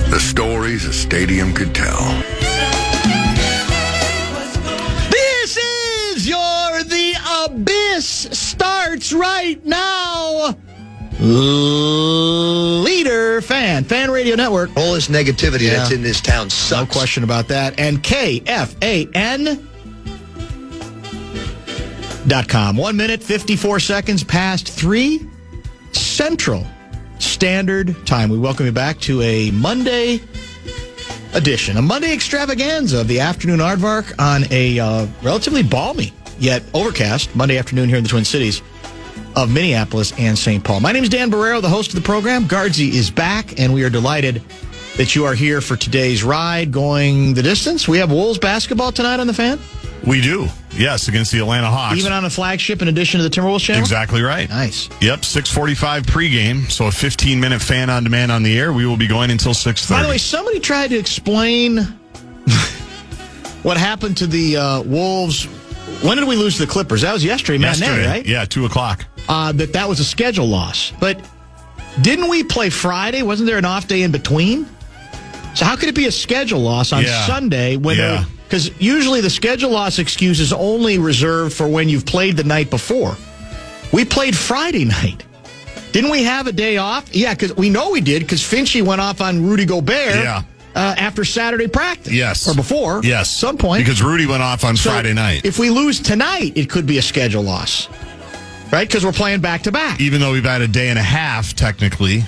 The stories a stadium could tell. This is your The Abyss starts right now. Leader Fan Radio Network. All this negativity that's in this town sucks. No question about that. And KFAN.com. 1 minute, 54 seconds past 3 Central Standard Time. We welcome you back to a Monday edition, a Monday extravaganza of the afternoon aardvark on a relatively balmy yet overcast Monday afternoon here in the Twin Cities of Minneapolis and St. Paul. My name is Dan Barreiro, the host of the program. Guardsy is back, and we are delighted that you are here for today's ride going the distance. We have Wolves basketball tonight on the Fan. We do, yes, against the Atlanta Hawks. Even on a flagship in addition to the Timberwolves channel? Exactly right. Nice. Yep, 6:45 pregame, so a 15-minute Fan on demand on the air. We will be going until 6:30. By the way, somebody tried to explain what happened to the Wolves. When did we lose to the Clippers? That was yesterday, right? Yeah, 2 o'clock. That was a schedule loss. But didn't we play Friday? Wasn't there an off day in between? So how could it be a schedule loss on Sunday when because usually the schedule loss excuse is only reserved for when you've played the night before. We played Friday night. Didn't we have a day off? Yeah, because we know we did because Finchie went off on Rudy Gobert after Saturday practice. Yes. Or before. Yes. Some point. Because Rudy went off on Friday night. If we lose tonight, it could be a schedule loss. Right? Because we're playing back-to-back. Even though we've had a day and a half, technically,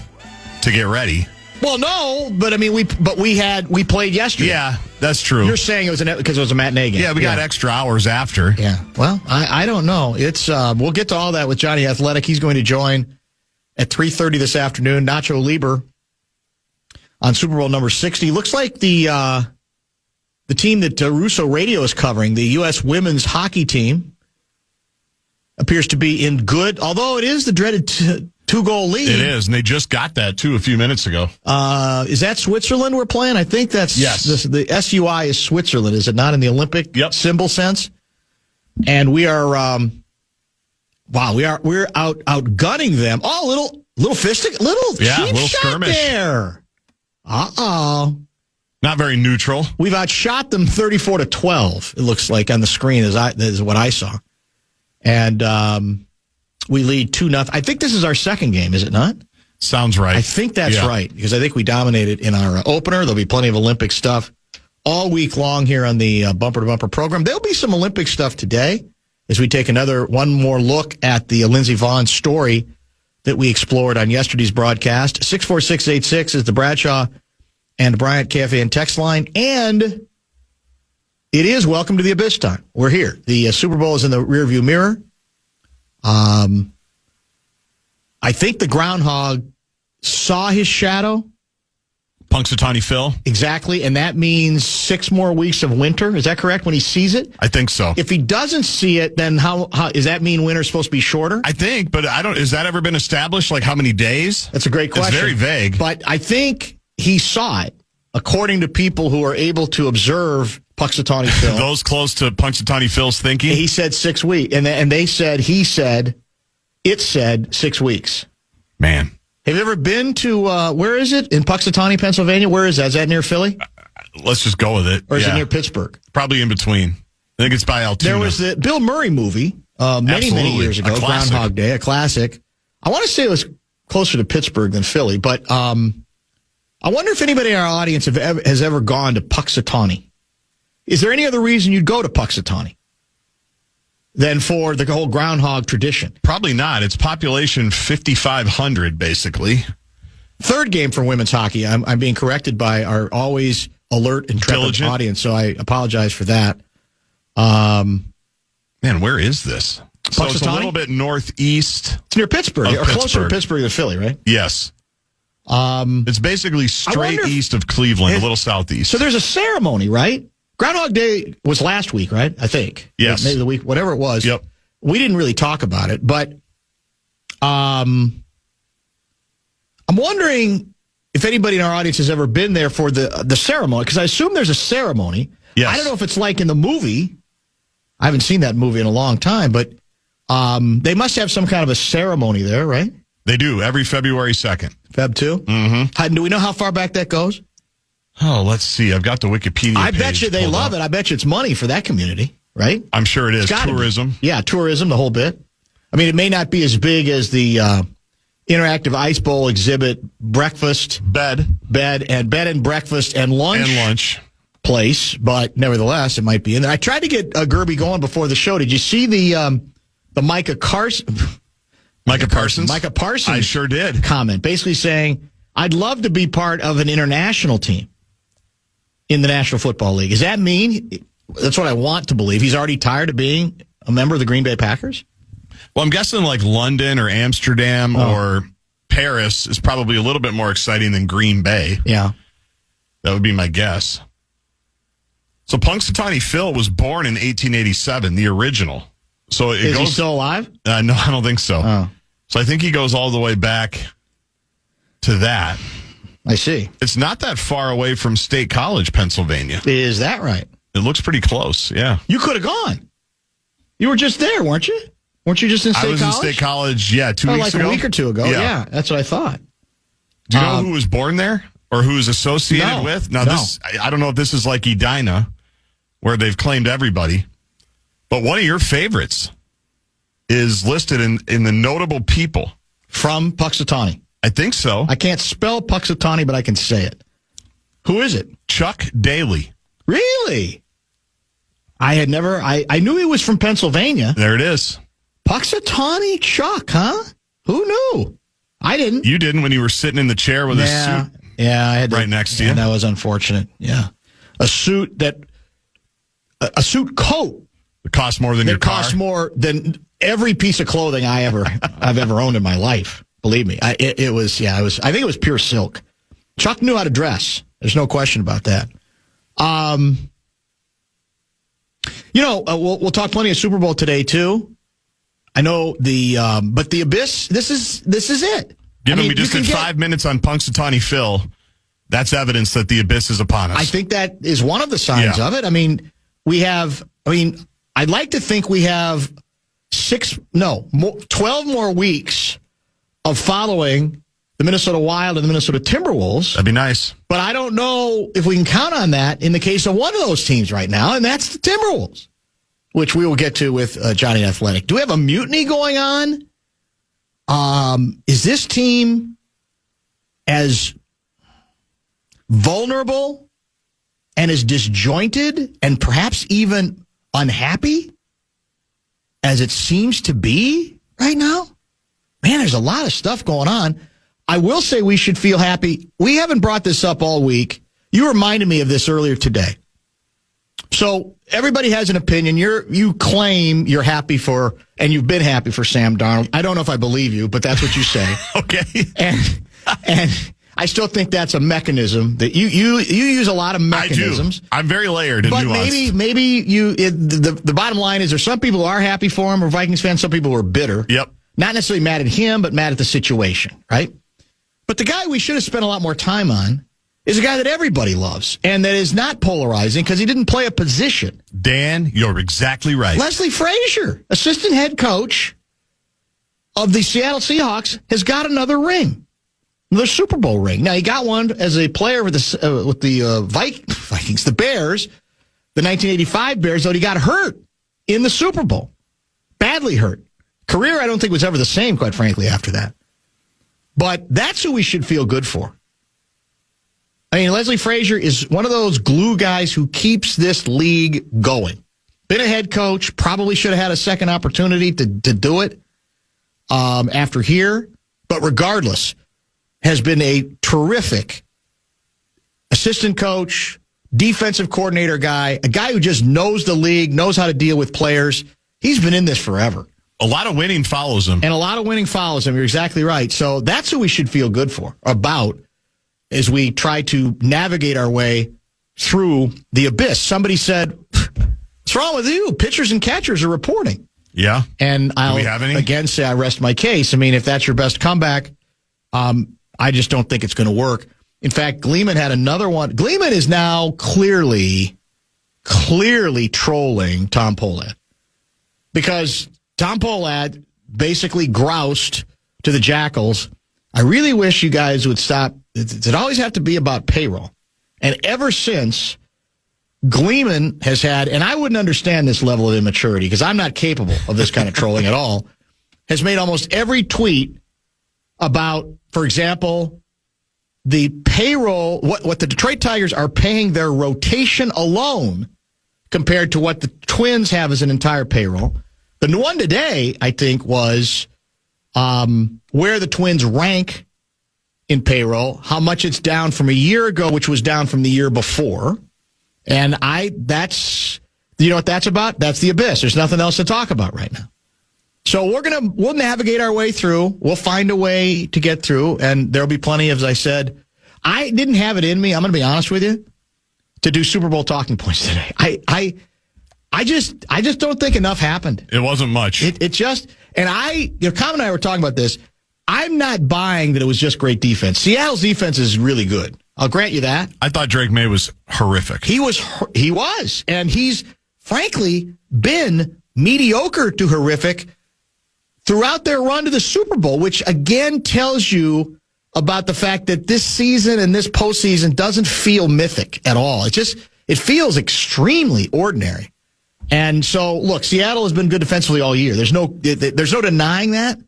to get ready. Well, no, but I mean, we played yesterday. Yeah, that's true. You're saying it was because it was a matinee game. Yeah, we got extra hours after. Yeah. Well, I don't know. It's we'll get to all that with Jonny Athletic. He's going to join at 3:30 this afternoon. Nacho Libre on Super Bowl number 60. Looks like the team that Russo Radio is covering, the U.S. women's hockey team, appears to be in good, although it is the dreaded 2-goal lead. It is, and they just got that, too, a few minutes ago. Is that Switzerland we're playing? I think that's... Yes. The SUI is Switzerland, is it not, in the Olympic symbol sense? And we are... we're outgunning them. Oh, little fisting, cheap shot skirmish there. Uh-oh. Not very neutral. We've outshot them 34-12, it looks like, on the screen, is what I saw. And we lead 2-0. I think this is our second game, is it not? Sounds right. I think that's right, because I think we dominated in our opener. There'll be plenty of Olympic stuff all week long here on the Bumper to Bumper program. There'll be some Olympic stuff today as we take one more look at the Lindsey Vonn story that we explored on yesterday's broadcast. 64686 is the Bradshaw and Bryant KFAN text line. And it is Welcome to the Abyss time. We're here. The Super Bowl is in the rearview mirror. I think the groundhog saw his shadow. Punxsutawney Phil. Exactly, and that means 6 more weeks of winter. Is that correct when he sees it? I think so. If he doesn't see it, then how does that mean winter's supposed to be shorter? I think, but has that ever been established, like how many days? That's a great question. It's very vague. But I think he saw it, according to people who are able to observe Punxsutawney Phil. Those close to Punxsutawney Phil's thinking? He said 6 weeks, and it said 6 weeks. Man. Have you ever been to, where is it? In Punxsutawney, Pennsylvania? Where is that? Is that near Philly? Let's just go with it. Or is it near Pittsburgh? Probably in between. I think it's by Altoona. There was the Bill Murray movie many years ago, Groundhog Day, a classic. I want to say it was closer to Pittsburgh than Philly, but I wonder if anybody in our audience has ever gone to Punxsutawney. Is there any other reason you'd go to Punxsutawney than for the whole groundhog tradition? Probably not. It's population 5,500, basically. Third game for women's hockey. I'm being corrected by our always alert and intrepid audience, so I apologize for that. Man, where is this? So it's a little bit northeast. It's near Pittsburgh, or closer to Pittsburgh than Philly, right? Yes. It's basically straight east of Cleveland, a little southeast. So there's a ceremony, right? Groundhog Day was last week, right? I think. Yes. Maybe the week, whatever it was. Yep. We didn't really talk about it, but I'm wondering if anybody in our audience has ever been there for the ceremony, because I assume there's a ceremony. Yes. I don't know if it's like in the movie. I haven't seen that movie in a long time, but they must have some kind of a ceremony there, right? They do, every February 2nd. Feb 2? Mm-hmm. Do we know how far back that goes? Oh, let's see. I've got the Wikipedia I page bet you they pulled love up. it. I bet you it's money for that community, right? I'm sure it is. It's gotta be. Tourism. Yeah, tourism, the whole bit. I mean, it may not be as big as the interactive ice bowl exhibit, breakfast, Bed and breakfast and lunch place, but nevertheless, it might be in there. I tried to get Gerby going before the show. Did you see the Micah Parsons? Micah Parsons? Micah Parsons. I sure did. Comment basically saying, I'd love to be part of an international team in the National Football League. Does that mean, that's what I want to believe, he's already tired of being a member of the Green Bay Packers? Well, I'm guessing like London or Amsterdam or Paris is probably a little bit more exciting than Green Bay. Yeah. That would be my guess. So Punxsutawney Phil was born in 1887, the original. So Is he still alive? No, I don't think so. Oh. So I think he goes all the way back to that. I see. It's not that far away from State College, Pennsylvania. Is that right? It looks pretty close, yeah. You could have gone. You were just there, weren't you? Weren't you just in State College? I was in State College, 2 weeks ago. Like a week or two ago, yeah. That's what I thought. Do you know who was born there or who is associated with? Now, No. I don't know if this is like Edina, where they've claimed everybody, but one of your favorites is listed in the notable people. From Punxsutawney. I think so. I can't spell Punxsutawney, but I can say it. Who is it? Chuck Daly. Really? I knew he was from Pennsylvania. There it is. Punxsutawney Chuck, huh? Who knew? I didn't. You didn't when you were sitting in the chair with a suit. Yeah, I had right next to you. That was unfortunate. Yeah. A suit coat. It cost more than your car. It cost more than every piece of clothing I've ever owned in my life. Believe me. I think it was pure silk. Chuck knew how to dress. There's no question about that. We'll talk plenty of Super Bowl today too. I know but the Abyss, this is it. Given we just did 5 minutes on Punxsutawney Phil, that's evidence that the Abyss is upon us. I think that is one of the signs of it. I mean, I'd like to think we have 12 more weeks of following the Minnesota Wild and the Minnesota Timberwolves. That'd be nice. But I don't know if we can count on that in the case of one of those teams right now, and that's the Timberwolves, which we will get to with Jonny Athletic. Do we have a mutiny going on? Is this team as vulnerable and as disjointed and perhaps even unhappy as it seems to be right now? Man, there's a lot of stuff going on. I will say we should feel happy. We haven't brought this up all week. You reminded me of this earlier today. So everybody has an opinion. You claim you're happy for, and you've been happy for Sam Darnold. I don't know if I believe you, but that's what you say. Okay. And I still think that's a mechanism that you use a lot of mechanisms. I do. I'm very layered and nuanced. But maybe the bottom line is there's some people who are happy for him, or Vikings fans, some people who are bitter. Yep. Not necessarily mad at him, but mad at the situation, right? But the guy we should have spent a lot more time on is a guy that everybody loves and that is not polarizing because he didn't play a position. Dan, you're exactly right. Leslie Frazier, assistant head coach of the Seattle Seahawks, has got another ring, another Super Bowl ring. Now, he got one as a player with the Vikings, the Bears, the 1985 Bears, though he got hurt in the Super Bowl, badly hurt. Career, I don't think was ever the same, quite frankly, after that. But that's who we should feel good for. I mean, Leslie Frazier is one of those glue guys who keeps this league going. Been a head coach, probably should have had a second opportunity to do it after here. But regardless, has been a terrific assistant coach, defensive coordinator guy, a guy who just knows the league, knows how to deal with players. He's been in this forever. A lot of winning follows him. And a lot of winning follows him. You're exactly right. So that's who we should feel good about as we try to navigate our way through the abyss. Somebody said, what's wrong with you? Pitchers and catchers are reporting. Yeah. And Do we have any? again say I rest my case. I mean, if that's your best comeback, I just don't think it's going to work. In fact, Gleeman had another one. Gleeman is now clearly trolling Tom Pohlad because Tom Pohlad basically groused to the Jackals, I really wish you guys would stop. Does it always have to be about payroll? And ever since, Gleeman has had, and I wouldn't understand this level of immaturity because I'm not capable of this kind of trolling at all, has made almost every tweet about, for example, the payroll, what the Detroit Tigers are paying their rotation alone compared to what the Twins have as an entire payroll. The one today, I think, was where the Twins rank in payroll, how much it's down from a year ago, which was down from the year before. And that's, you know what that's about? That's the abyss. There's nothing else to talk about right now. So we'll navigate our way through. We'll find a way to get through, and there'll be plenty, as I said. I didn't have it in me, I'm going to be honest with you, to do Super Bowl talking points today. I just don't think enough happened. It wasn't much. It just, and Comm and I were talking about this. I'm not buying that it was just great defense. Seattle's defense is really good. I'll grant you that. I thought Drake May was horrific. He was. And he's, frankly, been mediocre to horrific throughout their run to the Super Bowl, which, again, tells you about the fact that this season and this postseason doesn't feel mythic at all. It feels extremely ordinary. And so, look, Seattle has been good defensively all year. There's no denying that.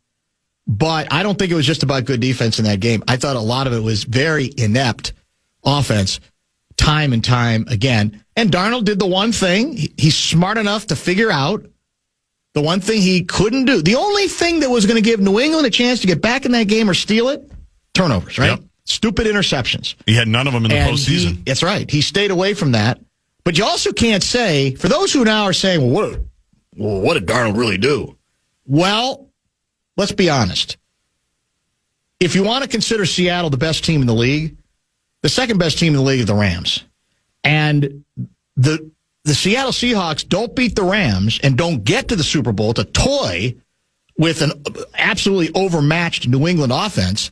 But I don't think it was just about good defense in that game. I thought a lot of it was very inept offense, time and time again. And Darnold did the one thing. He's smart enough to figure out the one thing he couldn't do. The only thing that was going to give New England a chance to get back in that game or steal it, turnovers, right? Yep. Stupid interceptions. He had none of them in the postseason. That's right. He stayed away from that. But you also can't say, for those who now are saying, well, what did Darnold really do? Well, let's be honest. If you want to consider Seattle the best team in the league, the second best team in the league is the Rams. And the Seattle Seahawks don't beat the Rams and don't get to the Super Bowl to toy with an absolutely overmatched New England offense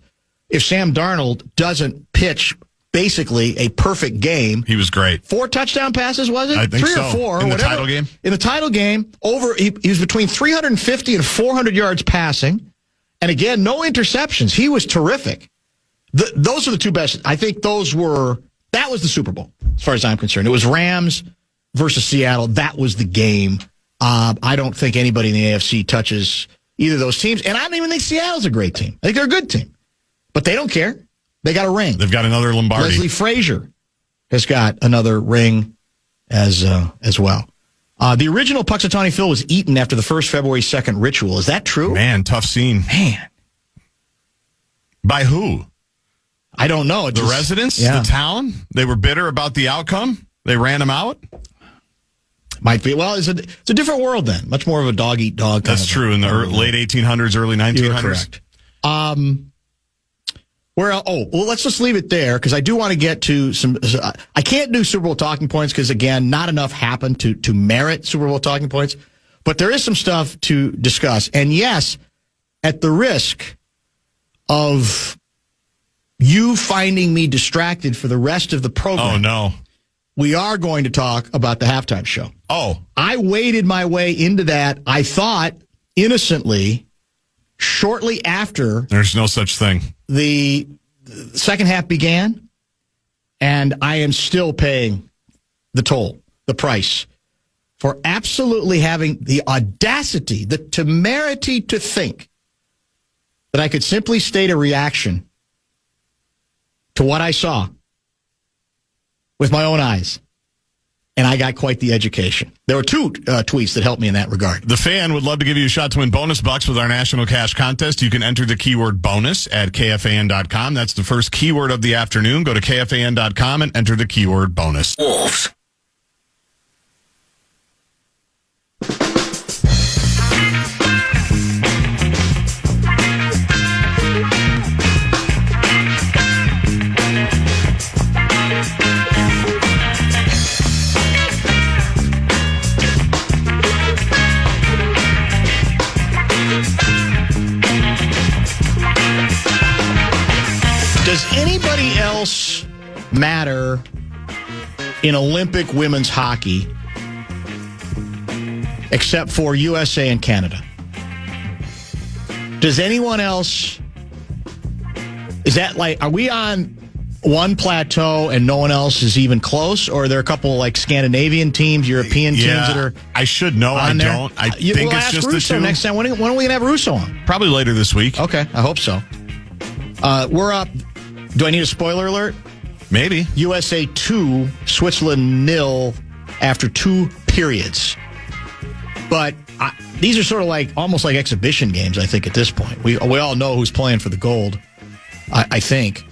if Sam Darnold doesn't pitch basically a perfect game. He was great. 4 touchdown passes, was it? I think 3 so. or 4. In the title game? In the title game, he was between 350 and 400 yards passing. And again, no interceptions. He was terrific. Those are the two best. I think that was the Super Bowl, as far as I'm concerned. It was Rams versus Seattle. That was the game. I don't think anybody in the AFC touches either of those teams. And I don't even think Seattle's a great team. I think they're a good team. But they don't care. They got a ring. They've got another Lombardi. Leslie Frazier has got another ring as well. The original Puxatawny Phil was eaten after the first February 2nd ritual. Is that true? Man, tough scene. Man. By who? I don't know. The residents? Yeah. The town? They were bitter about the outcome? They ran him out? Might be. Well, it's a different world then. Much more of a dog-eat-dog kind That's true. In the late 1800s, early 1900s. You're correct. Let's just leave it there because I do want to get to some. I can't do Super Bowl talking points because, again, not enough happened to merit Super Bowl talking points. But there is some stuff to discuss. And yes, at the risk of you finding me distracted for the rest of the program. Oh, no. We are going to talk about the halftime show. Oh. I waded my way into that, I thought, innocently, shortly after. There's no such thing. The second half began, and I am still paying the toll, the price, for absolutely having the audacity, the temerity to think that I could simply state a reaction to what I saw with my own eyes. And I got quite the education. There were 2 tweets that helped me in that regard. The Fan would love to give you a shot to win bonus bucks with our national cash contest. You can enter the keyword bonus at KFAN.com. That's the first keyword of the afternoon. Go to KFAN.com and enter the keyword bonus. Wolves. Does anybody else matter in Olympic women's hockey except for USA and Canada? Does anyone else, is that like, are we on one plateau and no one else is even close, or are there a couple like Scandinavian teams, European teams that are? I should know. I don't. I think it's just Russo the two. Next time, when are we going to have Russo on? Probably later this week. Okay, I hope so. We're up. Do I need a spoiler alert? Maybe. USA 2, Switzerland 0 after 2 periods. But these are sort of like almost like exhibition games, I think, at this point. We all know who's playing for the gold, I think.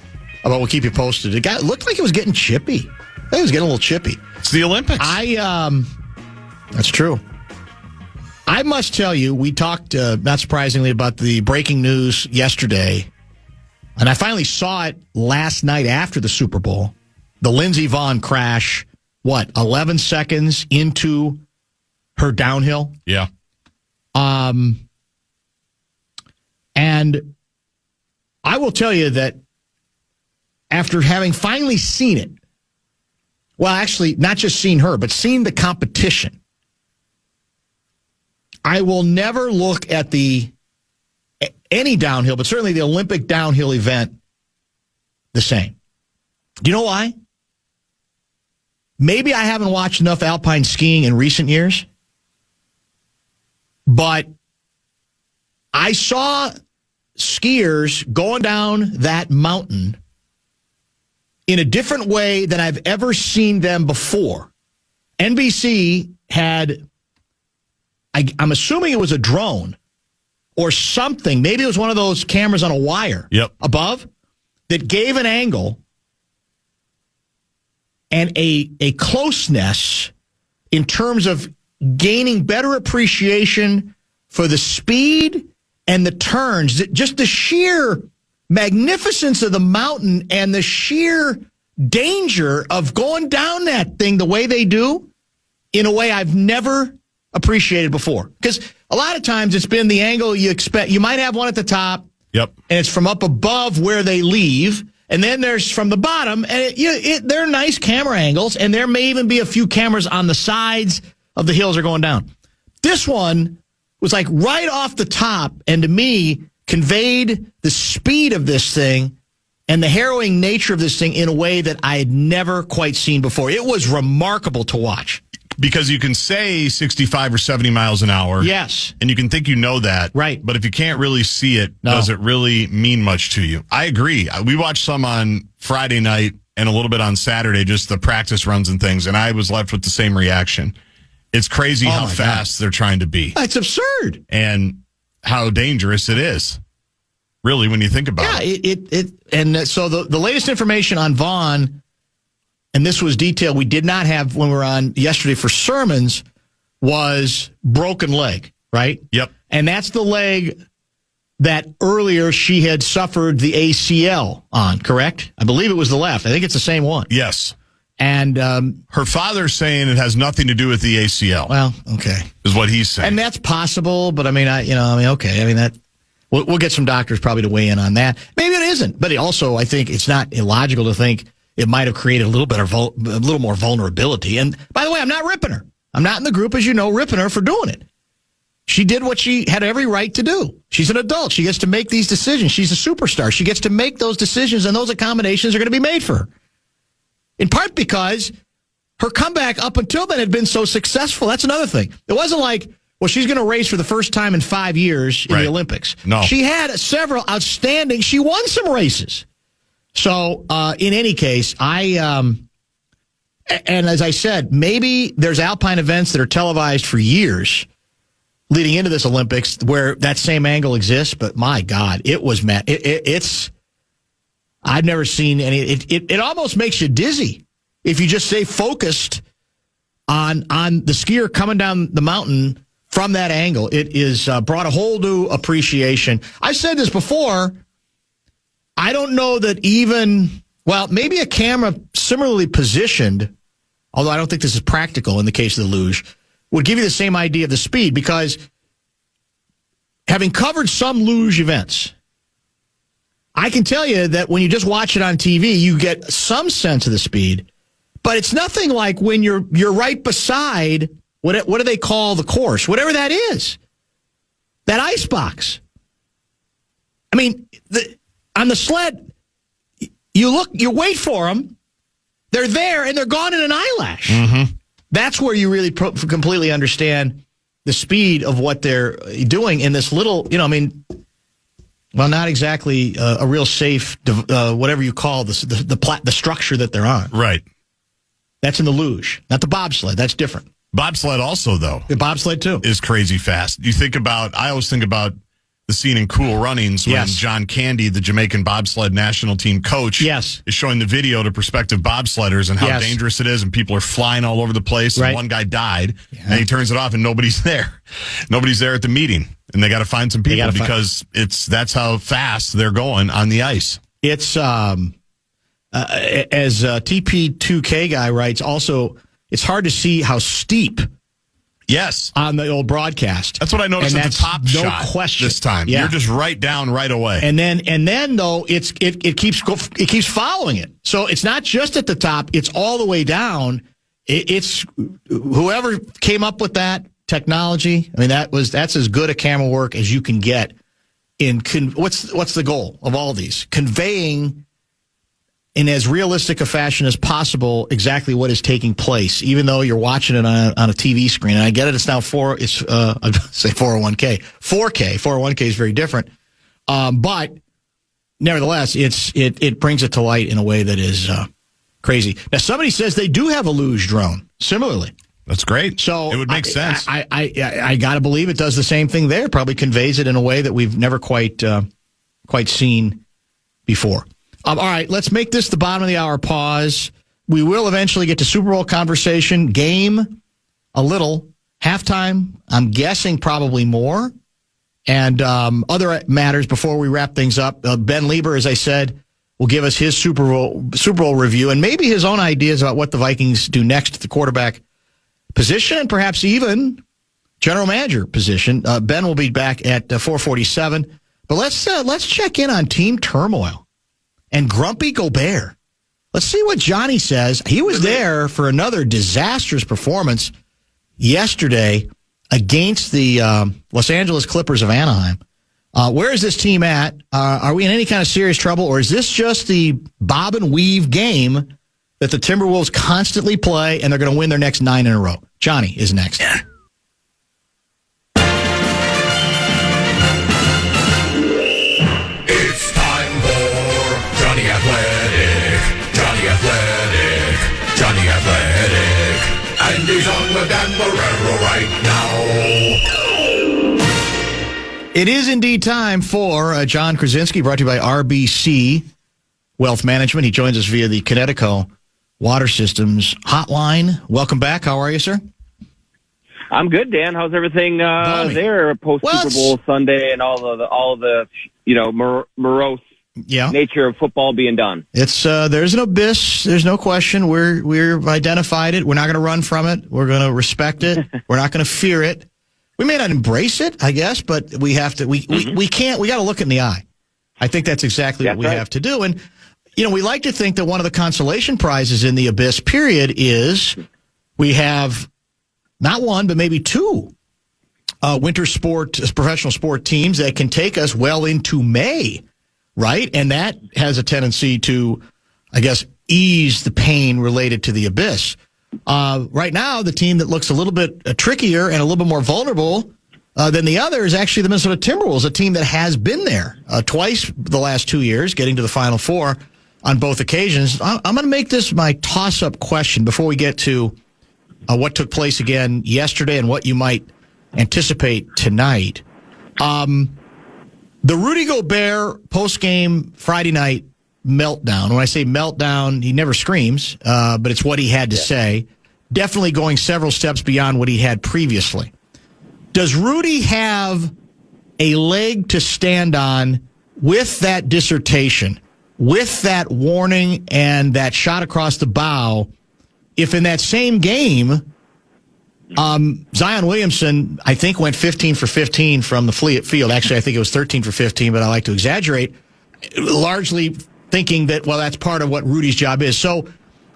But we'll keep you posted. It looked like it was getting chippy. I think it was getting a little chippy. It's the Olympics. That's true. I must tell you, we talked, not surprisingly, about the breaking news yesterday. And I finally saw it last night after the Super Bowl. The Lindsey Vonn crash, 11 seconds into her downhill? Yeah. And I will tell you that after having finally seen it, well, actually, not just seen her, but seen the competition, I will never look at any downhill, but certainly the Olympic downhill event, the same. Do you know why? Maybe I haven't watched enough alpine skiing in recent years, but I saw skiers going down that mountain in a different way than I've ever seen them before. NBC had, I'm assuming it was a drone or something. Maybe it was one of those cameras on a wire above that gave an angle and a closeness in terms of gaining better appreciation for the speed and the turns, just the sheer magnificence of the mountain and the sheer danger of going down that thing the way they do in a way I've never appreciated before. Because a lot of times it's been the angle you expect. You might have one at the top, and it's from up above where they leave, and then there's from the bottom, and they're nice camera angles, and there may even be a few cameras on the sides of the hills are going down. This one was like right off the top, and to me conveyed the speed of this thing and the harrowing nature of this thing in a way that I had never quite seen before. It was remarkable to watch. Because you can say 65 or 70 miles an hour. Yes. And you can think you know that. Right. But if you can't really see it, does it really mean much to you? I agree. We watched some on Friday night and a little bit on Saturday, just the practice runs and things, and I was left with the same reaction. It's crazy how fast they're trying to be. It's absurd. And how dangerous it is, really, when you think about it. And so the latest information on Vaughn, and this was detailed we did not have when we were on yesterday for sermons, was broken leg, right? Yep. And that's the leg that earlier she had suffered the ACL on, correct? I believe it was the left. I think it's the same one. Yes. And her father's saying it has nothing to do with the ACL. Well, okay. Is what he's saying. And that's possible, but okay. We'll get some doctors probably to weigh in on that. Maybe it isn't, but also I think it's not illogical to think it might have created a little more vulnerability. And by the way, I'm not ripping her. I'm not in the group, as you know, ripping her for doing it. She did what she had every right to do. She's an adult. She gets to make these decisions. She's a superstar. She gets to make those decisions, and those accommodations are going to be made for her. In part because her comeback up until then had been so successful. That's another thing. It wasn't like, well, she's going to race for the first time in 5 years in the Olympics. No. She had several outstanding, she won some races. So, in any case, and as I said, maybe there's alpine events that are televised for years leading into this Olympics where that same angle exists, but my God, it was mad. I've never seen any. It almost makes you dizzy if you just stay focused on the skier coming down the mountain from that angle. It is brought a whole new appreciation. I've said this before. I don't know that maybe a camera similarly positioned, although I don't think this is practical in the case of the luge, would give you the same idea of the speed, because having covered some luge events, I can tell you that when you just watch it on TV, you get some sense of the speed, but it's nothing like when you're right beside what do they call the course, whatever that is, that ice box. I mean, on the sled, you wait for them. They're there, and they're gone in an eyelash. Mm-hmm. That's where you really completely understand the speed of what they're doing in this little, not exactly a real safe, whatever you call the structure that they're on. Right. That's in the luge, not the bobsled. That's different. Bobsled also, though. The bobsled, too. Is crazy fast. I always think about the scene in Cool Runnings when John Candy, the Jamaican bobsled national team coach, is showing the video to prospective bobsledders and how dangerous it is, and people are flying all over the place. Right. And one guy died, and he turns it off, and nobody's there. Nobody's there at the meeting, and they got to find some people because that's how fast they're going on the ice. It's as TP2K guy writes. Also, it's hard to see how steep. Yes. On the old broadcast. That's what I noticed at the top shot. No question. This time. Yeah. You're just right down right away. And then though, it keeps following it. So it's not just at the top, it's all the way down. It's whoever came up with that technology. I mean, that's as good a camera work as you can get in what's the goal of all these? Conveying in as realistic a fashion as possible exactly what is taking place, even though you're watching it on a TV screen. And I get it, it's now 401k. 4K. 401k is very different. But nevertheless, it brings it to light in a way that is crazy. Now, somebody says they do have a luge drone, similarly. That's great. So it would make sense. I got to believe it does the same thing there. Probably conveys it in a way that we've never quite seen before. All right, let's make this the bottom of the hour pause. We will eventually get to Super Bowl conversation. Game, a little. Halftime, I'm guessing probably more. And other matters before we wrap things up. Ben Lieber, as I said, will give us his Super Bowl review and maybe his own ideas about what the Vikings do next at the quarterback position and perhaps even general manager position. Ben will be back at 4:47. But let's check in on team turmoil. And Grumpy Gobert. Let's see what Johnny says. He was there for another disastrous performance yesterday against the Los Angeles Clippers of Anaheim. Where is this team at? Are we in any kind of serious trouble, or is this just the bob and weave game that the Timberwolves constantly play, and they're going to win their next 9 in a row? Johnny is next. It's time for Jonny Athletic, Jonny Athletic, Jonny Athletic. And he's on with Dan Barreiro right now. It is indeed time for John Krasinski, brought to you by RBC Wealth Management. He joins us via the Connecticut Water Systems hotline. Welcome back. How are you, sir? I'm good, Dan. How's everything there post Super Bowl Sunday and all the morose nature of football being done? It's there's an abyss. There's no question. We've identified it. We're not going to run from it. We're going to respect it. We're not going to fear it. We may not embrace it, I guess, but we have to. We can't. We got to look in the eye. I think that's exactly what we have to do. And we like to think that one of the consolation prizes in the abyss period is we have not one, but maybe two winter professional sport teams that can take us well into May, right? And that has a tendency to, I guess, ease the pain related to the abyss. Right now, the team that looks a little bit trickier and a little bit more vulnerable than the other is actually the Minnesota Timberwolves, a team that has been there twice the last 2 years, getting to the Final Four on both occasions. I'm going to make this my toss-up question before we get to what took place again yesterday and what you might anticipate tonight. The Rudy Gobert post-game Friday night meltdown. When I say meltdown, he never screams, but it's what he had to say. Definitely going several steps beyond what he had previously. Does Rudy have a leg to stand on with that dissertation, with that warning and that shot across the bow, if in that same game, Zion Williamson, I think, went 15 for 15 from the field. Actually, I think it was 13 for 15, but I like to exaggerate, largely thinking that, well, that's part of what Rudy's job is. So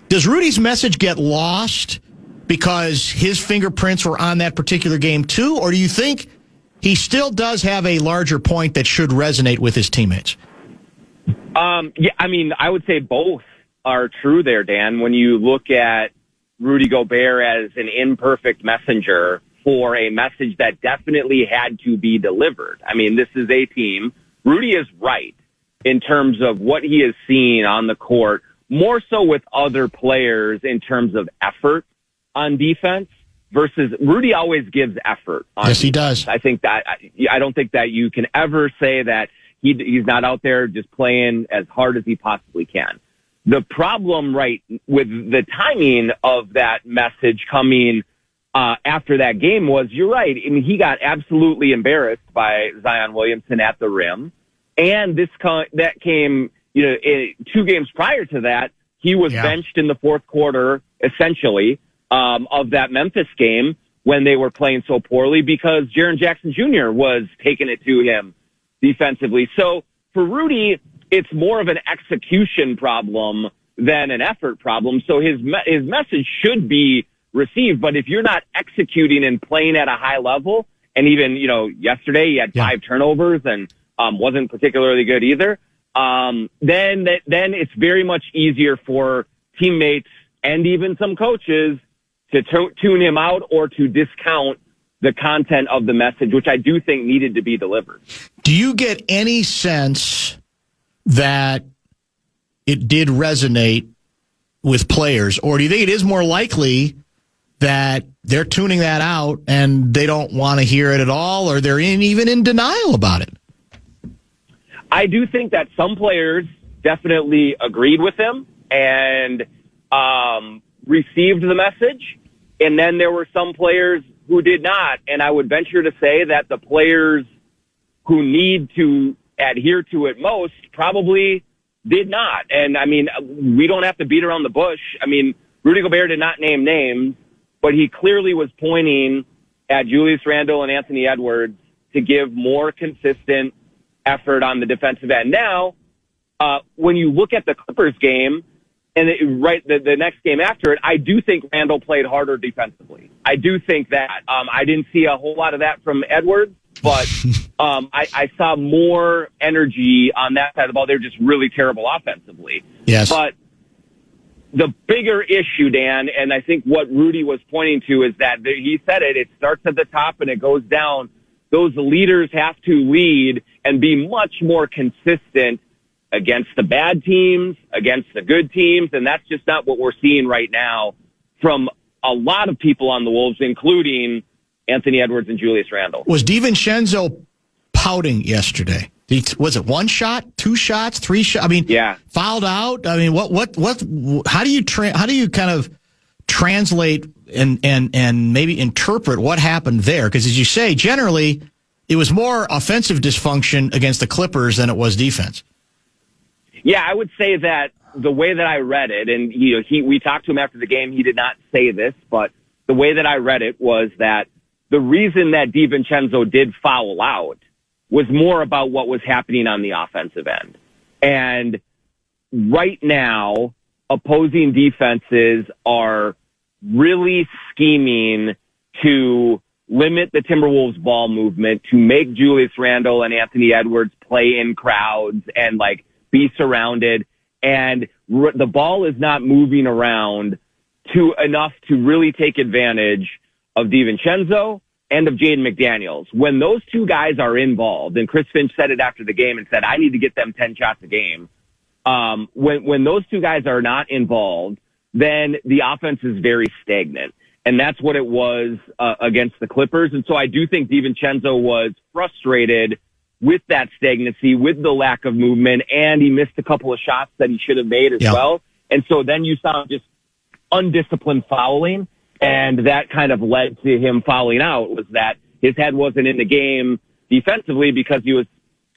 does Rudy's message get lost because his fingerprints were on that particular game too, or do you think he still does have a larger point that should resonate with his teammates? Yeah, I mean, I would say both are true there, Dan. When you look at Rudy Gobert as an imperfect messenger for a message that definitely had to be delivered. I mean, this is a team. Rudy is right in terms of what he has seen on the court, more so with other players in terms of effort on defense versus Rudy always gives effort on defense. He does. I don't think that you can ever say that he's not out there just playing as hard as he possibly can. The problem, right, with the timing of that message coming after that game was, you're right. I mean, he got absolutely embarrassed by Zion Williamson at the rim. And that came, 2 games prior to that, he was benched in the fourth quarter, essentially, of that Memphis game when they were playing so poorly because Jaren Jackson Jr. was taking it to him defensively. So for Rudy, it's more of an execution problem than an effort problem. So his message should be received. But if you're not executing and playing at a high level, and even, yesterday he had 5 turnovers and wasn't particularly good either, then it's very much easier for teammates and even some coaches to tune him out or to discount the content of the message, which I do think needed to be delivered. Do you get any sense that it did resonate with players, or do you think it is more likely that they're tuning that out and they don't want to hear it at all, or they're even in denial about it? I do think that some players definitely agreed with him and received the message, and then there were some players who did not. And I would venture to say that the players who need to adhere to it most probably did not. And, I mean, we don't have to beat around the bush. I mean, Rudy Gobert did not name names, but he clearly was pointing at Julius Randle and Anthony Edwards to give more consistent effort on the defensive end. Now, when you look at the Clippers game, and the next game after it, I do think Randle played harder defensively. I do think that. I didn't see a whole lot of that from Edwards, but I saw more energy on that side of the ball. They're just really terrible offensively. Yes. But the bigger issue, Dan, and I think what Rudy was pointing to is that he said it starts at the top and it goes down. Those leaders have to lead and be much more consistent against the bad teams, against the good teams, and that's just not what we're seeing right now from a lot of people on the Wolves, including Anthony Edwards and Julius Randle. Was DiVincenzo pouting yesterday? Was it 1 shot, 2 shots, 3 shots? I mean, fouled out. I mean, how do you kind of translate and maybe interpret what happened there? Because as you say, generally it was more offensive dysfunction against the Clippers than it was defense. Yeah, I would say that the way that I read it, and we talked to him after the game, he did not say this, but the way that I read it was that the reason that DiVincenzo did foul out was more about what was happening on the offensive end. And right now, opposing defenses are really scheming to limit the Timberwolves ball movement, to make Julius Randle and Anthony Edwards play in crowds and be surrounded, and the ball is not moving around enough to really take advantage of DiVincenzo and of Jaden McDaniels. When those two guys are involved, and Chris Finch said it after the game and said, I need to get them 10 shots a game. When those two guys are not involved, then the offense is very stagnant. And that's what it was against the Clippers. And so I do think DiVincenzo was frustrated with that stagnancy, with the lack of movement, and he missed a couple of shots that he should have made as well. And so then you saw just undisciplined fouling, and that kind of led to him fouling out, was that his head wasn't in the game defensively because he was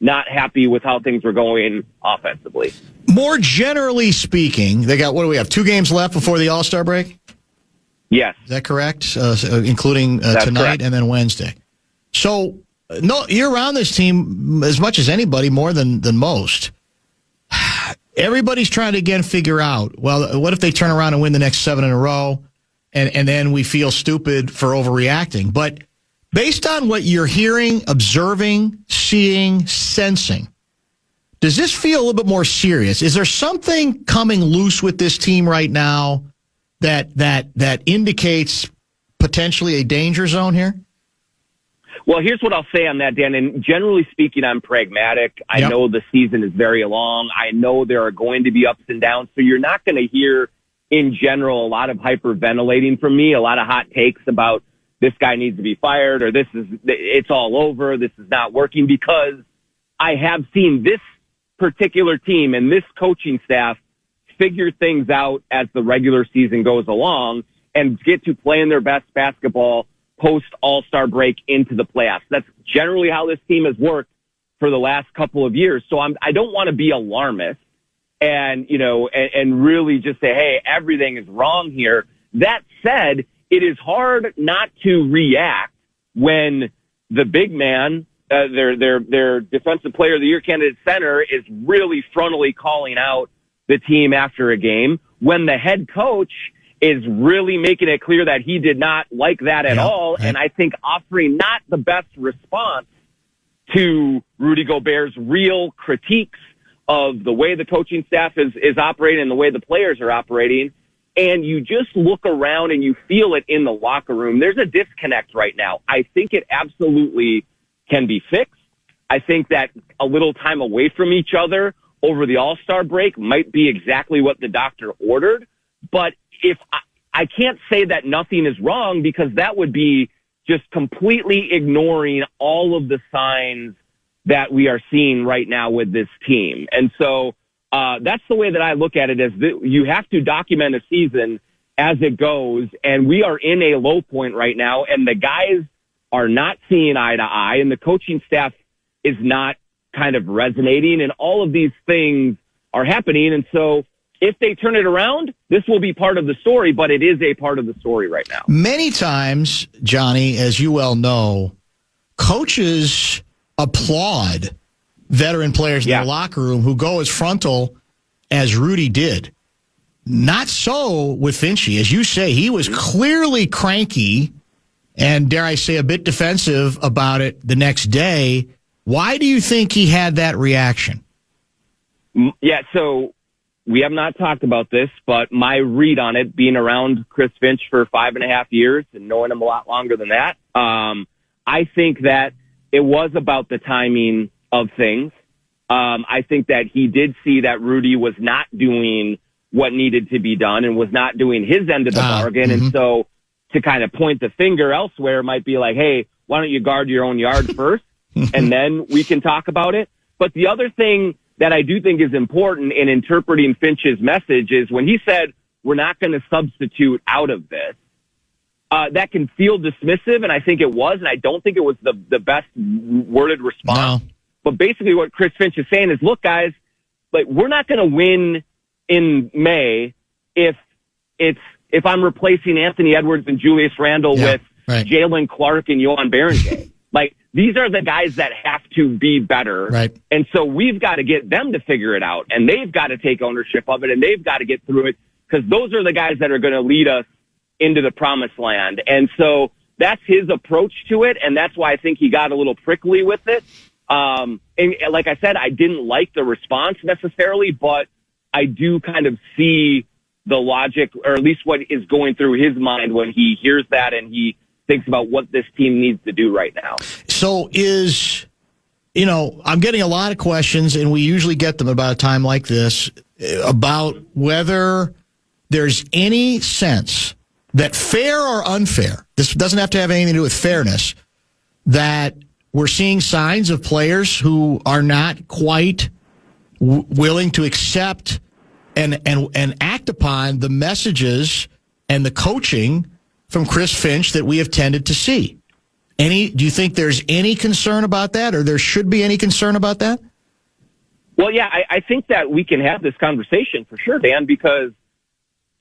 not happy with how things were going offensively. More generally speaking, they got, 2 games left before the All-Star break? Yes. Is that correct? Including tonight correct. And then Wednesday. So, no, you're around this team as much as anybody, more than most. Everybody's trying to, again, figure out, well, what if they turn around and win the next 7 in a row, and then we feel stupid for overreacting? But based on what you're hearing, observing, seeing, sensing, Does this feel a little bit more serious? Is there something coming loose with this team right now that indicates potentially a danger zone here? Well, here's what I'll say on that, Dan. And generally speaking, I'm pragmatic. I know the season is very long. I know there are going to be ups and downs. So you're not going to hear, in general, a lot of hyperventilating from me, a lot of hot takes about this guy needs to be fired or it's all over, this is not working, because I have seen this particular team and this coaching staff figure things out as the regular season goes along and get to playing their best basketball post All-Star break into the playoffs. That's generally how this team has worked for the last couple of years. So I don't want to be alarmist and really just say, hey, everything is wrong here. That said, it is hard not to react when the big man, their defensive player of the year candidate center, is really frontally calling out the team after a game, when the head coach is really making it clear that he did not like that at all. And I think offering not the best response to Rudy Gobert's real critiques of the way the coaching staff is operating and the way the players are operating. And you just look around and you feel it in the locker room. There's a disconnect right now. I think it absolutely can be fixed. I think that a little time away from each other over the All-Star break might be exactly what the doctor ordered. But if I can't say that nothing is wrong, because that would be just completely ignoring all of the signs that we are seeing right now with this team. And so that's the way that I look at it, is that you have to document a season as it goes. And we are in a low point right now, and the guys are not seeing eye to eye, and the coaching staff is not kind of resonating, and all of these things are happening. And so if they turn it around, this will be part of the story, but it is a part of the story right now. Many times, Johnny, as you well know, coaches applaud veteran players in the locker room who go as frontal as Rudy did. Not so with Finchie. As you say, he was clearly cranky and, dare I say, a bit defensive about it the next day. Why do you think he had that reaction? Yeah, so we have not talked about this, but my read on it, being around Chris Finch for 5.5 years and knowing him a lot longer than that, I think that it was about the timing of things. I think that he did see that Rudy was not doing what needed to be done and was not doing his end of the bargain. And so to kind of point the finger elsewhere might be like, hey, why don't you guard your own yard first? And then we can talk about it. But the other thing that I do think is important in interpreting Finch's message is when he said, we're not going to substitute out of this, that can feel dismissive, and I think it was, and I don't think it was the best worded response. No. But basically what Chris Finch is saying is, look, guys, like, we're not going to win in May if I'm replacing Anthony Edwards and Julius Randle with Jalen Clark and Johan Berenger. Like, these are the guys that have to be better. Right. And so we've got to get them to figure it out, and they've got to take ownership of it, and they've got to get through it, because those are the guys that are going to lead us into the promised land. And so that's his approach to it, and that's why I think he got a little prickly with it. And like I said, I didn't like the response necessarily, but I do kind of see the logic, or at least what is going through his mind when he hears that and he thinks about what this team needs to do right now. So I'm getting a lot of questions, and we usually get them about a time like this, about whether there's any sense that, fair or unfair, this doesn't have to have anything to do with fairness, that we're seeing signs of players who are not quite willing to accept and act upon the messages and the coaching from Chris Finch that we have tended to see. Do you think there's any concern about that, or there should be any concern about that? Well, yeah, I think that we can have this conversation for sure, Dan, because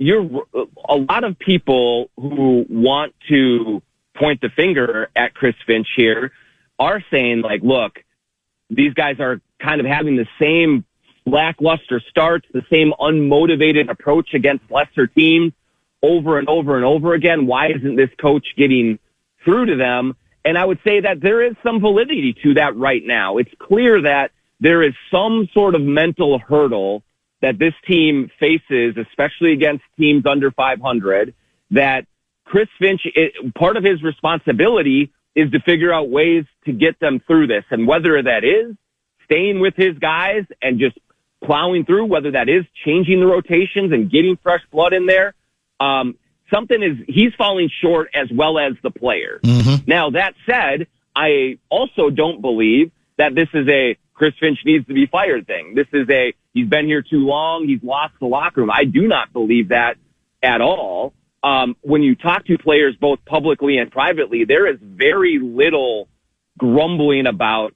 a lot of people who want to point the finger at Chris Finch here are saying, like, look, these guys are kind of having the same lackluster starts, the same unmotivated approach against lesser teams over and over and over again. Why isn't this coach getting through to them? And I would say that there is some validity to that right now. It's clear that there is some sort of mental hurdle that this team faces, especially against teams under 500, that Chris Finch, part of his responsibility is to figure out ways to get them through this. And whether that is staying with his guys and just plowing through, whether that is changing the rotations and getting fresh blood in there, he's falling short as well as the players. Mm-hmm. Now, that said, I also don't believe that this is a Chris Finch needs to be fired thing. This is he's been here too long, he's lost the locker room. I do not believe that at all. When you talk to players both publicly and privately, there is very little grumbling about,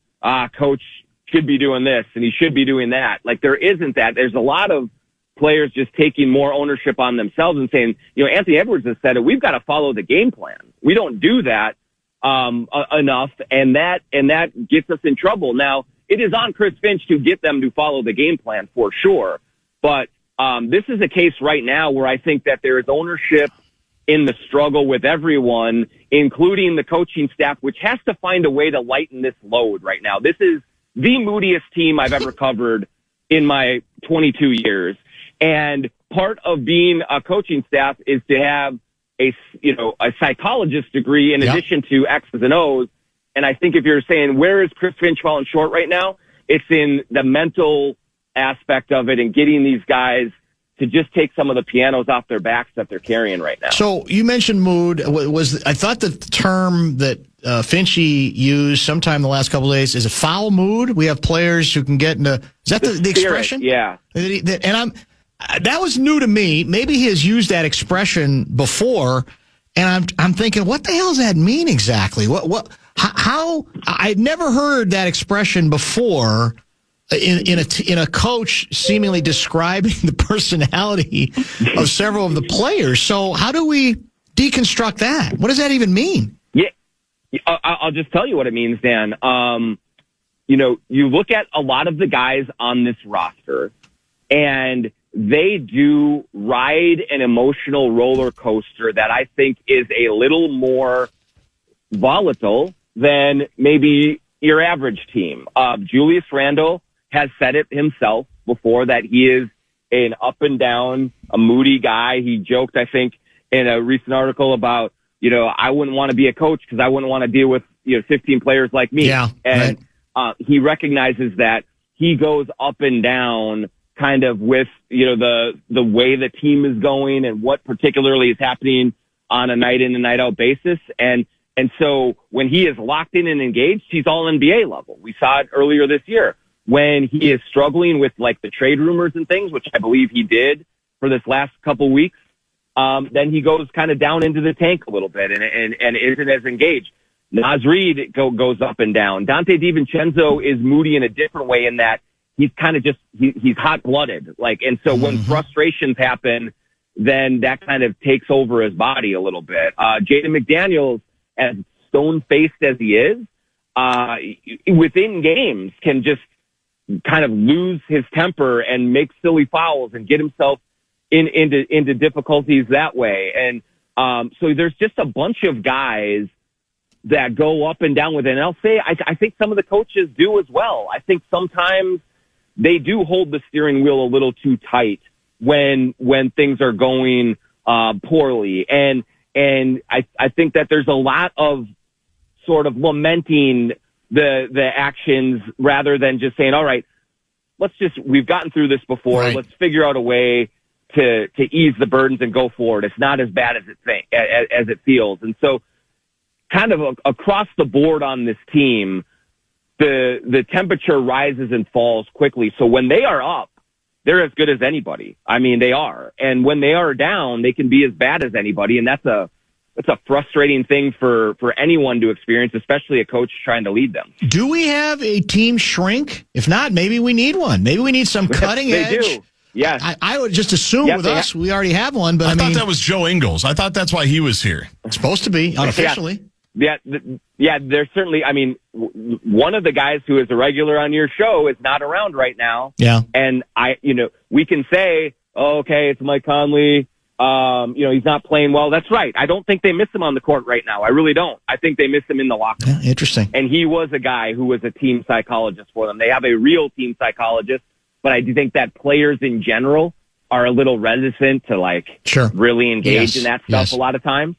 coach should be doing this and he should be doing that. Like, there isn't that. There's a lot of players just taking more ownership on themselves and saying, Anthony Edwards has said it, we've got to follow the game plan. We don't do that enough, and that gets us in trouble. Now, it is on Chris Finch to get them to follow the game plan for sure, but this is a case right now where I think that there is ownership in the struggle with everyone, including the coaching staff, which has to find a way to lighten this load right now. This is the moodiest team I've ever covered in my 22 years. And part of being a coaching staff is to have a psychologist degree in addition to X's and O's. And I think if you're saying, where is Chris Finch falling short right now? It's in the mental aspect of it and getting these guys to just take some of the pianos off their backs that they're carrying right now. So you mentioned mood. I thought the term that Finchy used sometime in the last couple of days is a foul mood. We have players who can get into. Is that the expression? Yeah. That was new to me. Maybe he has used that expression before, and I'm thinking, what the hell does that mean exactly? How I'd never heard that expression before in a coach seemingly describing the personality of several of the players. So how do we deconstruct that? What does that even mean? Yeah, I'll just tell you what it means, Dan. You look at a lot of the guys on this roster, and they do ride an emotional roller coaster that I think is a little more volatile than maybe your average team. Julius Randle has said it himself before that he is an up and down, a moody guy. He joked, I think, in a recent article about, I wouldn't want to be a coach because I wouldn't want to deal with, 15 players like me. Yeah, and he recognizes that he goes up and down kind of with, the way the team is going and what particularly is happening on a night in and night out basis. And so when he is locked in and engaged, he's all NBA level. We saw it earlier this year when he is struggling with like the trade rumors and things, which I believe he did for this last couple weeks. Then he goes kind of down into the tank a little bit and isn't as engaged. Naz Reid goes up and down. Dante DiVincenzo is moody in a different way in that he's kind of just, he's hot blooded. And so when frustrations happen, then that kind of takes over his body a little bit. Jaden McDaniels, as stone-faced as he is, within games can just kind of lose his temper and make silly fouls and get himself into difficulties that way. And so there's just a bunch of guys that go up and down with it. And I'll say, I think some of the coaches do as well. I think sometimes they do hold the steering wheel a little too tight when things are going poorly. And I think that there's a lot of sort of lamenting the actions rather than just saying, all right, we've gotten through this before. Right. Let's figure out a way to ease the burdens and go forward. It's not as bad as it feels. And so kind of across the board on this team, the temperature rises and falls quickly. So when they are up, they're as good as anybody. I mean, they are. And when they are down, they can be as bad as anybody. And that's a frustrating thing for anyone to experience, especially a coach trying to lead them. Do we have a team shrink? If not, maybe we need one. Maybe we need some cutting edge. They do. Yes. I would just assume with us, we already have one. But I thought that was Joe Ingles. I thought that's why he was here. It's supposed to be, unofficially. Yeah, there's certainly, one of the guys who is a regular on your show is not around right now. Yeah. And we can say, oh, okay, it's Mike Conley, He's not playing well. That's right. I don't think they miss him on the court right now. I really don't. I think they miss him in the locker room. Yeah, interesting. And he was a guy who was a team psychologist for them. They have a real team psychologist, but I do think that players in general are a little reticent to really engage in that stuff a lot of times.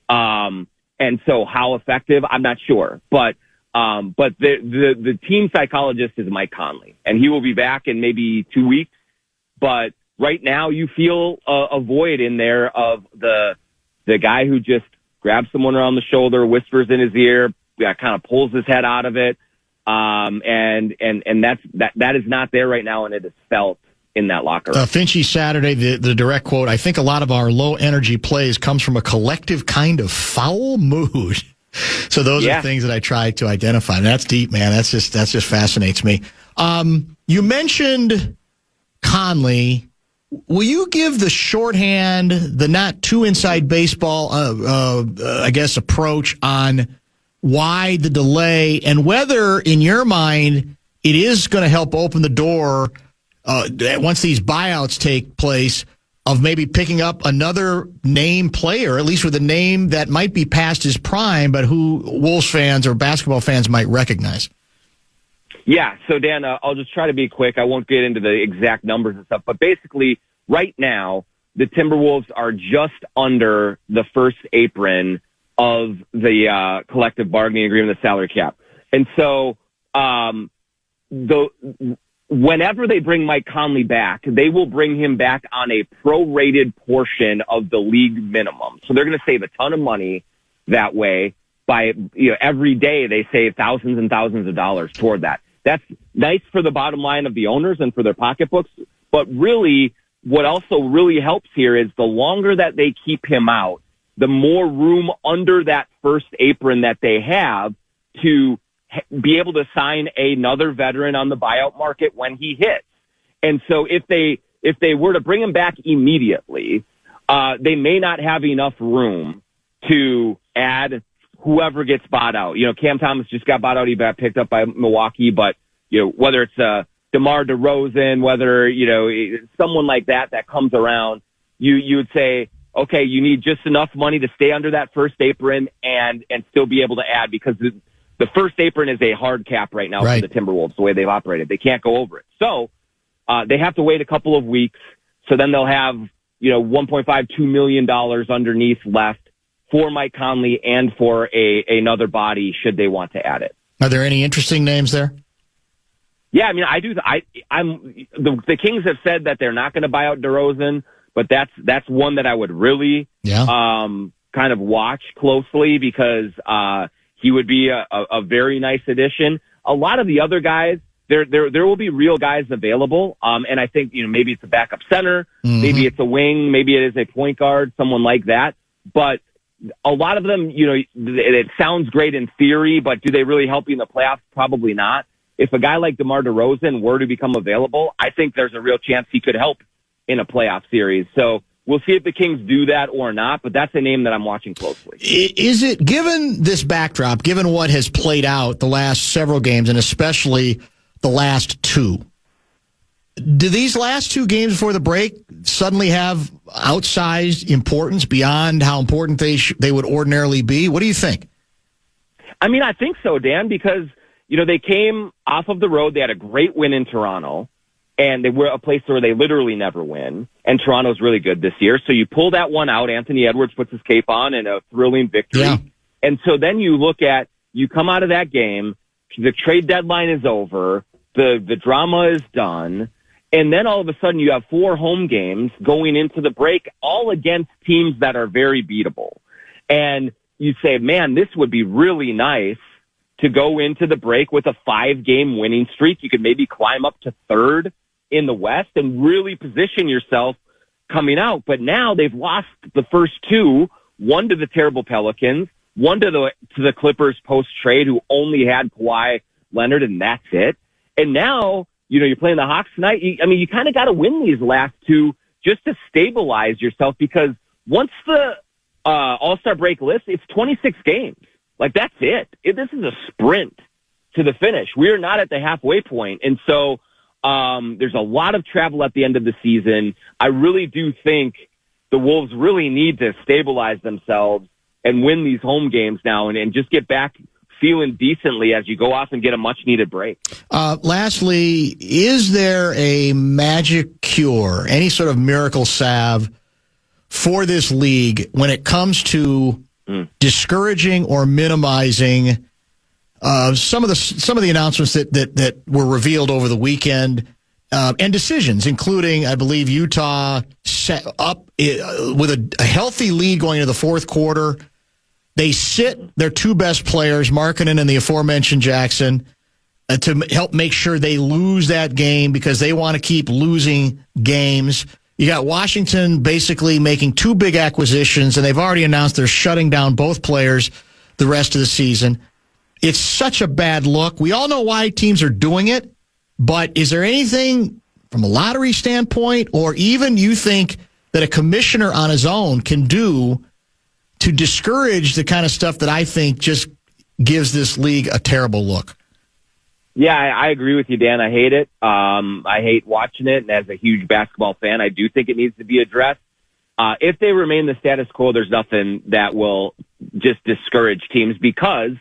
And so how effective, I'm not sure. But the team psychologist is Mike Conley, and he will be back in maybe 2 weeks. But right now you feel a void in there of the guy who just grabs someone around the shoulder, whispers in his ear, kind of pulls his head out of it. And that is not there right now, and it is felt in that locker room. Finchy Saturday, the direct quote, I think a lot of our low energy plays comes from a collective kind of foul mood. So those are things that I try to identify. And that's deep, man. That just fascinates me. You mentioned Conley. Will you give the shorthand, the not too inside baseball, approach on why the delay and whether, in your mind, it is going to help open the door once these buyouts take place of maybe picking up another name player, at least with a name that might be past his prime, but who Wolves fans or basketball fans might recognize? Yeah, so Dan, I'll just try to be quick. I won't get into the exact numbers and stuff, but basically right now the Timberwolves are just under the first apron of the collective bargaining agreement, the salary cap. And so whenever they bring Mike Conley back, they will bring him back on a prorated portion of the league minimum. So they're going to save a ton of money that way by, every day they save thousands and thousands of dollars toward that. That's nice for the bottom line of the owners and for their pocketbooks. But really, what also really helps here is the longer that they keep him out, the more room under that first apron that they have to be able to sign another veteran on the buyout market when he hits. And so if they were to bring him back immediately, they may not have enough room to add whoever gets bought out. Cam Thomas just got bought out. He got picked up by Milwaukee, but whether it's DeMar DeRozan, whether, someone like that comes around, you would say, okay, you need just enough money to stay under that first apron and still be able to add, because the first apron is a hard cap right now for the Timberwolves, the way they've operated. They can't go over it. So they have to wait a couple of weeks. So then they'll have, $1.52 million underneath left for Mike Conley and for another body should they want to add it. Are there any interesting names there? Yeah, I mean, I do. The Kings have said that they're not going to buy out DeRozan, but that's one that I would really kind of watch closely, because he would be a very nice addition. A lot of the other guys, there will be real guys available. And I think, maybe it's a backup center, maybe it's a wing, maybe it is a point guard, someone like that. But a lot of them, it sounds great in theory, but do they really help you in the playoffs? Probably not. If a guy like DeMar DeRozan were to become available, I think there's a real chance he could help in a playoff series. So we'll see if the Kings do that or not, but that's a name that I'm watching closely. Is it, given this backdrop, given what has played out the last several games, and especially the last two, do these last two games before the break suddenly have outsized importance beyond how important they would ordinarily be? What do you think? I mean, I think so, Dan, because, they came off of the road. They had a great win in Toronto, and they were a place where they literally never win. And Toronto's really good this year. So you pull that one out. Anthony Edwards puts his cape on in a thrilling victory. Yeah. And so then you come out of that game, the trade deadline is over, the drama is done, and then all of a sudden you have 4 home games going into the break, all against teams that are very beatable. And you say, man, this would be really nice to go into the break with a 5-game winning streak. You could maybe climb up to third in the West and really position yourself coming out. But now they've lost the first 2, one to the terrible Pelicans, one to the Clippers post-trade, who only had Kawhi Leonard, and that's it. And now, you're playing the Hawks tonight. You kind of got to win these last 2 just to stabilize yourself, because once the All-Star break list, it's 26 games. That's it. This is a sprint to the finish. We are not at the halfway point. And so there's a lot of travel at the end of the season. I really do think the Wolves really need to stabilize themselves and win these home games now and just get back feeling decently as you go off and get a much-needed break. Lastly, is there a magic cure, any sort of miracle salve for this league when it comes to discouraging or minimizing some of the announcements that were revealed over the weekend and decisions, including, I believe, Utah set up with a healthy lead going into the fourth quarter. They sit their two best players, Markkanen and the aforementioned Jackson, to help make sure they lose that game because they want to keep losing games. You got Washington basically making two big acquisitions, and they've already announced they're shutting down both players the rest of the season. It's such a bad look. We all know why teams are doing it, but is there anything from a lottery standpoint or even you think that a commissioner on his own can do to discourage the kind of stuff that I think just gives this league a terrible look? Yeah, I agree with you, Dan. I hate it. I hate watching it. And as a huge basketball fan, I do think it needs to be addressed. If they remain the status quo, there's nothing that will just discourage teams because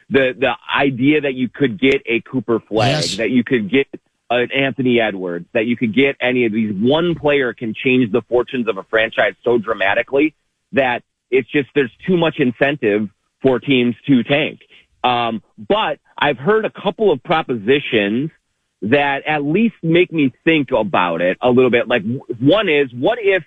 the idea that you could get a Cooper Flag, that you could get an Anthony Edwards, that you could get any of these, one player can change the fortunes of a franchise so dramatically that it's just there's too much incentive for teams to tank. But I've heard a couple of propositions that at least make me think about it a little bit. Like one is, what if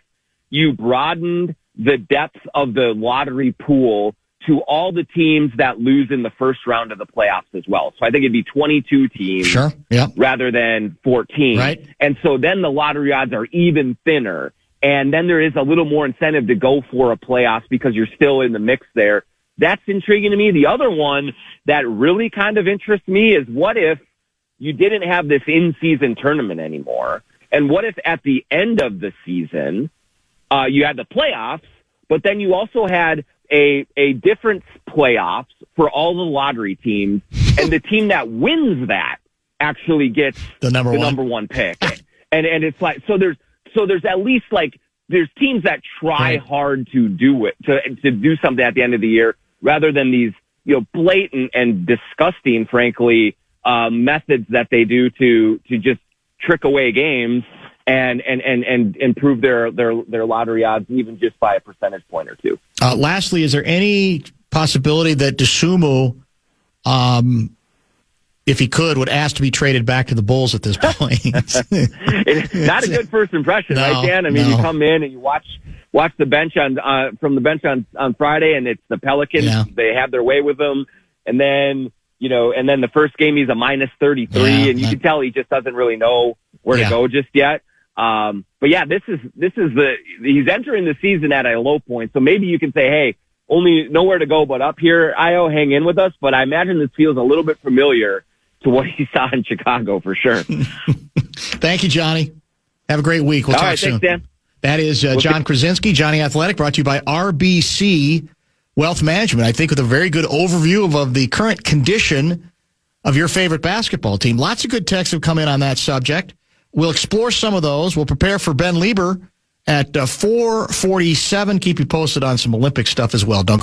you broadened the depth of the lottery pool to all the teams that lose in the first round of the playoffs as well? So I think it'd be 22 teams rather than 14. Right. And so then the lottery odds are even thinner. And then there is a little more incentive to go for a playoffs because you're still in the mix there. That's intriguing to me. The other one that really kind of interests me is what if you didn't have this in-season tournament anymore? And what if at the end of the season, you had the playoffs, but then you also had a different playoffs for all the lottery teams, and the team that wins that actually gets the number one pick. And it's like, so there's at least like, there's teams that try hard to do it, to do something at the end of the year rather than these, blatant and disgusting, frankly, methods that they do to just trick away games and improve their lottery odds even just by a percentage point or two. Lastly, is there any possibility that DeSumo, if he could, would ask to be traded back to the Bulls at this point? It's not a good first impression, right, Dan? I mean, you come in and you watch the bench from the bench on Friday, and it's the Pelicans. Yeah. They have their way with them, and then the first game he's a minus 33, and you can tell he just doesn't really know where to go just yet. But yeah, this is he's entering the season at a low point, so maybe you can say, hey, only nowhere to go but up here. Io, hang in with us, but I imagine this feels a little bit familiar to what he saw in Chicago for sure. Thank you, Johnny. Have a great week. We'll talk soon. Thanks, Dan. That is John Krasinski, Jonny Athletic, brought to you by RBC Wealth Management. I think with a very good overview of the current condition of your favorite basketball team. Lots of good texts have come in on that subject. We'll explore some of those. We'll prepare for Ben Lieber at 4:47. Keep you posted on some Olympic stuff as well. Don't go